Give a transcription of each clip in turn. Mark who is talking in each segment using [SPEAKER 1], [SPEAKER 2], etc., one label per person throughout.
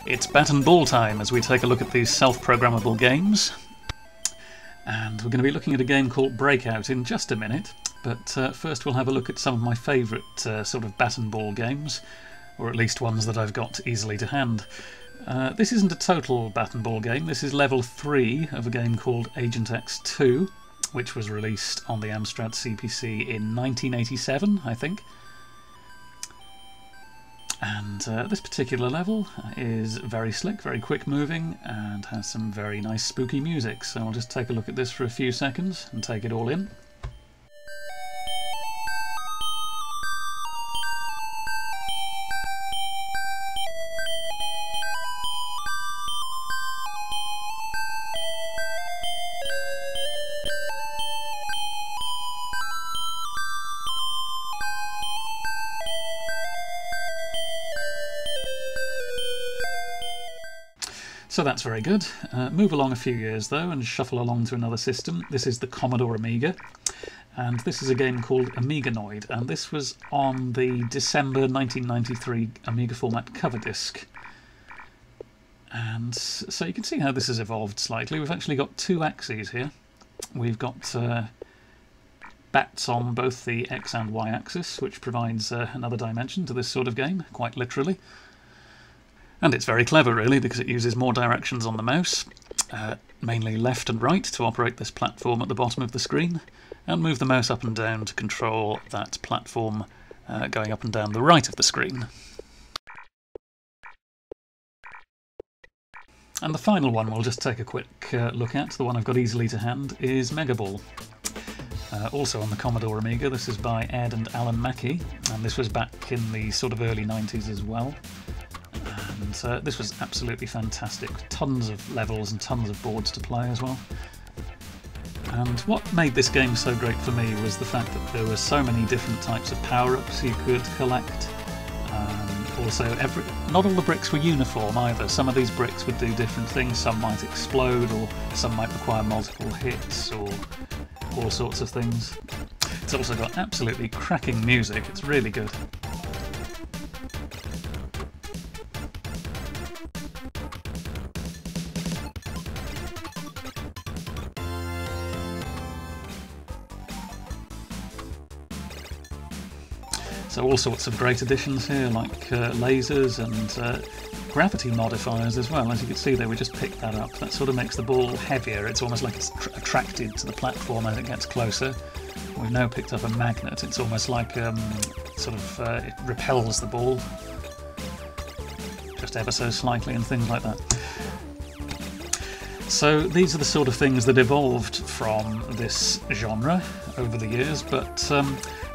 [SPEAKER 1] It's bat and ball time as we take a look at these self-programmable games. And we're going to be looking at a game called Breakout in just a minute, but first we'll have a look at some of my favourite sort of bat and ball games, or at least ones that I've got easily to hand. This isn't a total bat and ball game, this is level 3 of a game called Agent X2, which was released on the Amstrad CPC in 1987, I think. And this particular level is very slick, very quick moving, and has some very nice spooky music. So I'll just take a look at this for a few seconds and take it all in. So that's very good. Move along a few years though and shuffle along to another system. This is the Commodore Amiga, and this is a game called Amiganoid, and this was on the December 1993 Amiga format cover disc. And so you can see how this has evolved slightly. We've actually got two axes here. We've got bats on both the X and Y axis, which provides another dimension to this sort of game, quite literally. And it's very clever really, because it uses more directions on the mouse, mainly left and right to operate this platform at the bottom of the screen, and move the mouse up and down to control that platform going up and down the right of the screen. And the final one we'll just take a quick look at, the one I've got easily to hand, is Megaball. Also on the Commodore Amiga. This is by Ed and Alan Mackey, and this was back in the sort of early 90s as well. And this was absolutely fantastic. Tons of levels and tons of boards to play as well. And what made this game so great for me was the fact that there were so many different types of power-ups you could collect. Also, not all the bricks were uniform either. Some of these bricks would do different things. Some might explode, or some might require multiple hits, or all sorts of things. It's also got absolutely cracking music. It's really good. So all sorts of great additions here, like lasers and gravity modifiers as well. As you can see there, we just picked that up. That sort of makes the ball heavier. It's almost like it's attracted to the platform as it gets closer. We've now picked up a magnet. It's almost like it repels the ball just ever so slightly and things like that. So these are the sort of things that evolved from this genre over the years, but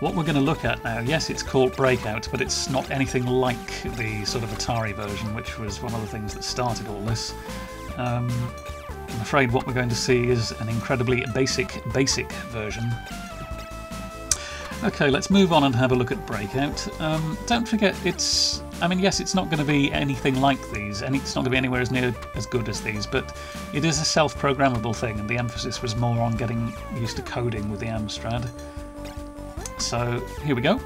[SPEAKER 1] what we're going to look at now, yes, it's called Breakout, but it's not anything like the sort of Atari version, which was one of the things that started all this. I'm afraid what we're going to see is an incredibly basic version. Okay, let's move on and have a look at Breakout. Don't forget, yes, it's not going to be anything like these, and it's not going to be anywhere as near as good as these, but it is a self-programmable thing, and the emphasis was more on getting used to coding with the Amstrad. So here we go.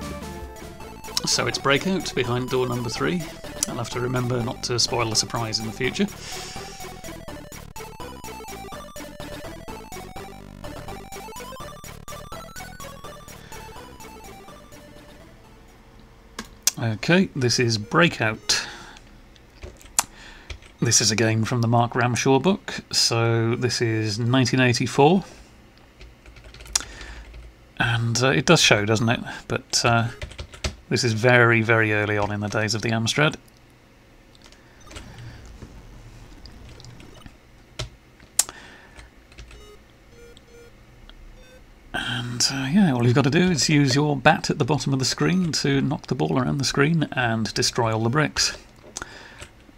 [SPEAKER 1] So it's Breakout behind door number 3. I'll have to remember not to spoil the surprise in the future. Okay, this is Breakout. This is a game from the Mark Ramshaw book, so this is 1984. And it does show, doesn't it? But this is very, very early on in the days of the Amstrad. And yeah, all you've got to do is use your bat at the bottom of the screen to knock the ball around the screen and destroy all the bricks.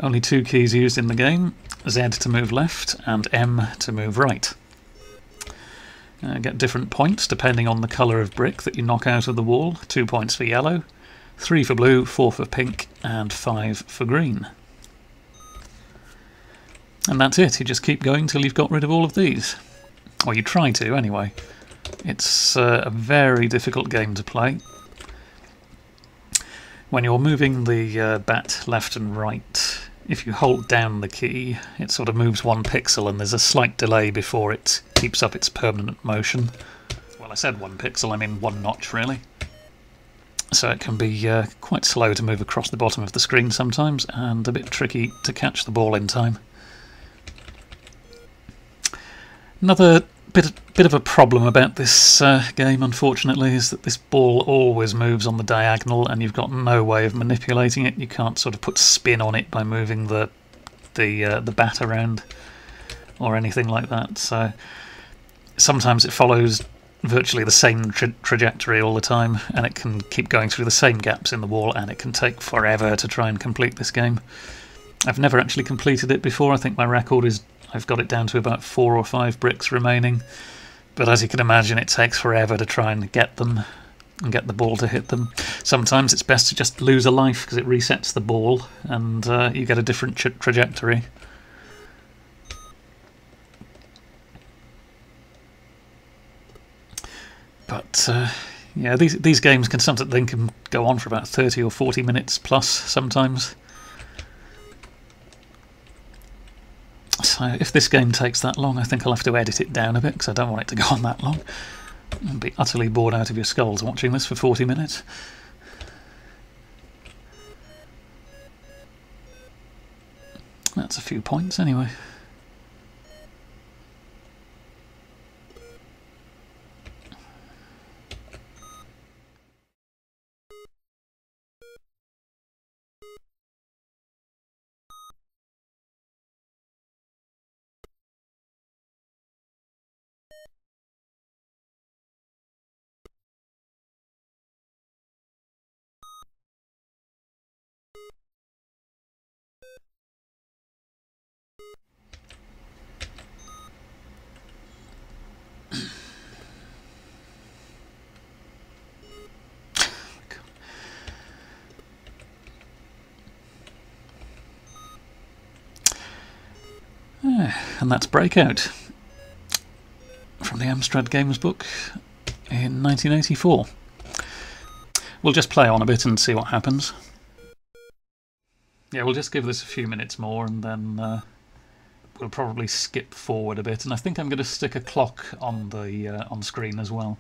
[SPEAKER 1] Only two keys used in the game, Z to move left and M to move right. Get different points depending on the colour of brick that you knock out of the wall. 2 points for yellow, 3 for blue, 4 for pink, and 5 for green. And that's it, you just keep going till you've got rid of all of these. Or you try to, anyway. It's a very difficult game to play. When you're moving the bat left and right, if you hold down the key, it sort of moves 1 pixel and there's a slight delay before it keeps up its permanent motion. Well, I said 1 pixel, I mean 1 notch really. So it can be quite slow to move across the bottom of the screen sometimes, and a bit tricky to catch the ball in time. Another bit of a problem about this game, unfortunately, is that this ball always moves on the diagonal, and you've got no way of manipulating it. You can't sort of put spin on it by moving the bat around or anything like that. So sometimes it follows virtually the same trajectory all the time, and it can keep going through the same gaps in the wall, and it can take forever to try and complete this game. I've never actually completed it before. I think my record is I've got it down to about 4 or 5 bricks remaining, but as you can imagine, it takes forever to try and get them and get the ball to hit them. Sometimes it's best to just lose a life because it resets the ball and you get a different trajectory. But yeah, these games can sometimes go on for about 30 or 40 minutes plus sometimes. So if this game takes that long, I think I'll have to edit it down a bit because I don't want it to go on that long. You'll be utterly bored out of your skulls watching this for 40 minutes. That's a few points anyway. And that's Breakout from the Amstrad Games Book in 1984. We'll just play on a bit and see what happens. Yeah, we'll just give this a few minutes more and then we'll probably skip forward a bit. And I think I'm going to stick a clock on the on screen as well,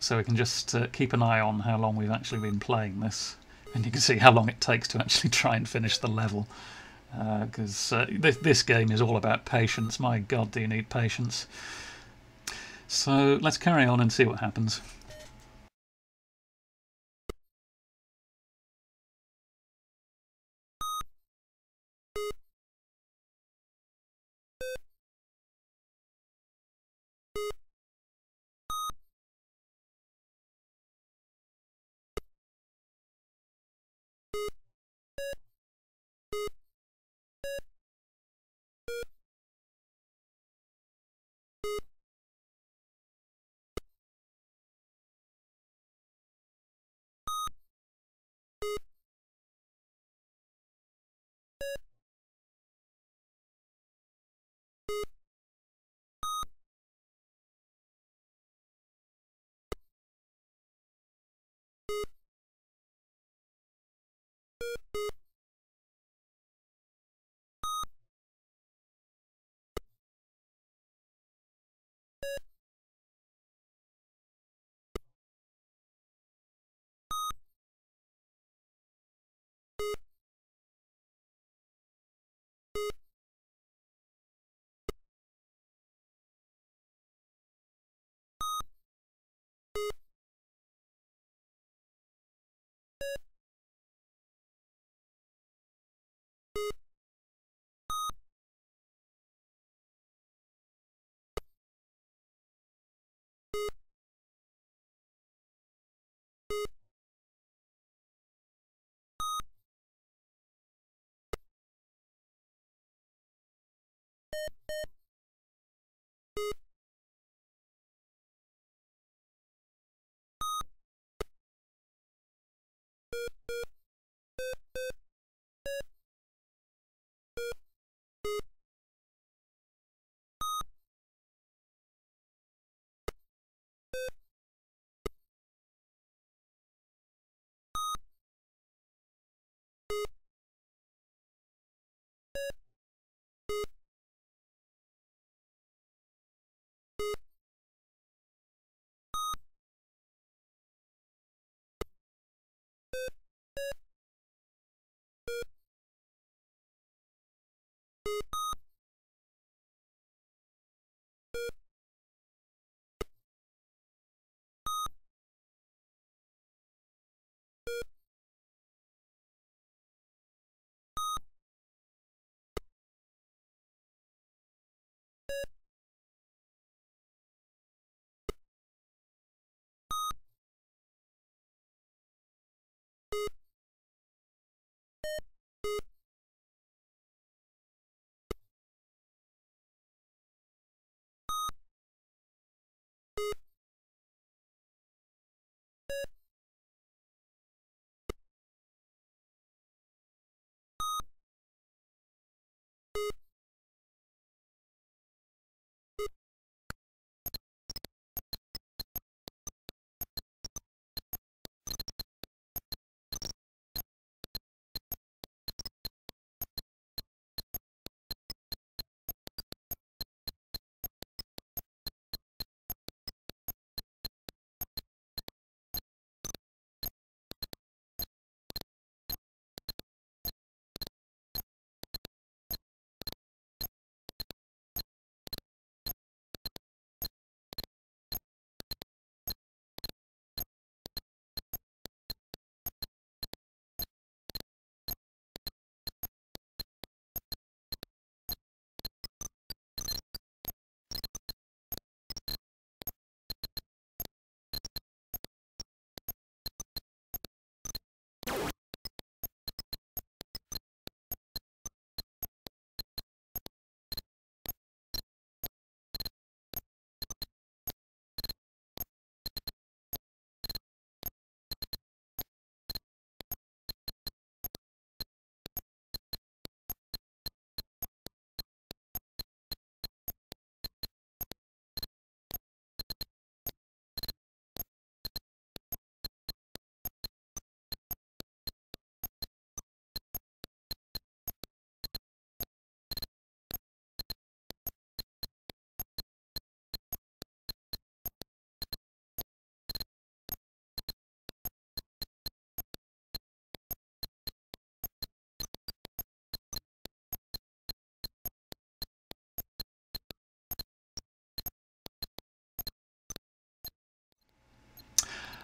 [SPEAKER 1] so we can just keep an eye on how long we've actually been playing this, and you can see how long it takes to actually try and finish the level. Because this game is all about patience. My God, do you need patience? So let's carry on and see what happens.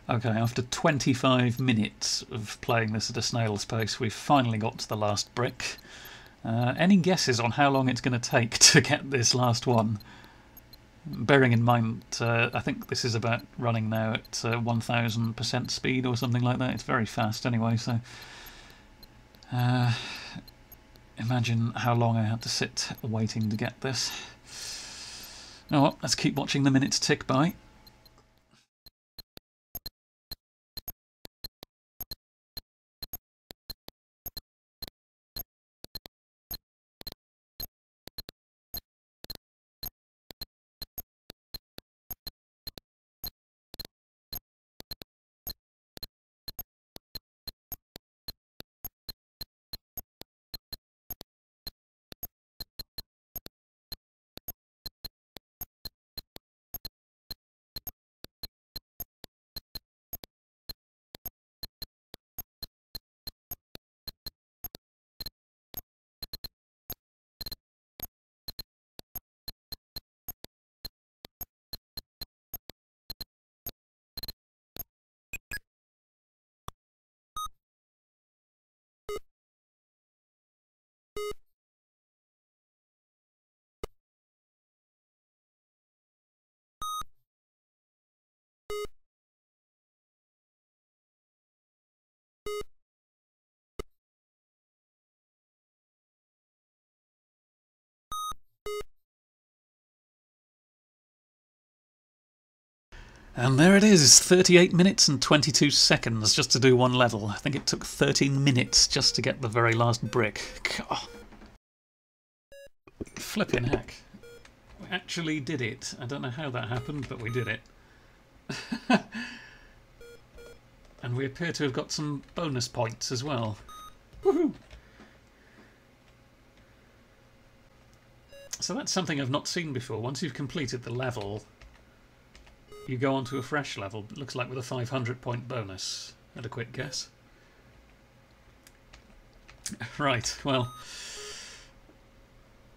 [SPEAKER 1] Okay, after 25 minutes of playing this at a snail's pace, we've finally got to the last brick. Any guesses on how long it's going to take to get this last one? Bearing in mind, I think this is about running now at 1000% speed or something like that. It's very fast anyway, so imagine how long I had to sit waiting to get this. Oh well, let's keep watching the minutes tick by. And there it is, 38 minutes and 22 seconds just to do one level. I think it took 13 minutes just to get the very last brick. God. Flippin' heck. We actually did it. I don't know how that happened, but we did it. And we appear to have got some bonus points as well. Woohoo! So that's something I've not seen before. Once you've completed the level, you go on to a fresh level. It looks like with a 500-point bonus, at a quick guess. Right, well,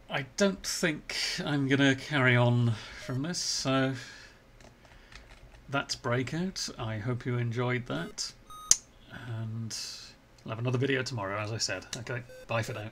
[SPEAKER 1] I don't think I'm going to carry on from this, so that's Breakout. I hope you enjoyed that, and I'll have another video tomorrow, as I said. Okay, bye for now.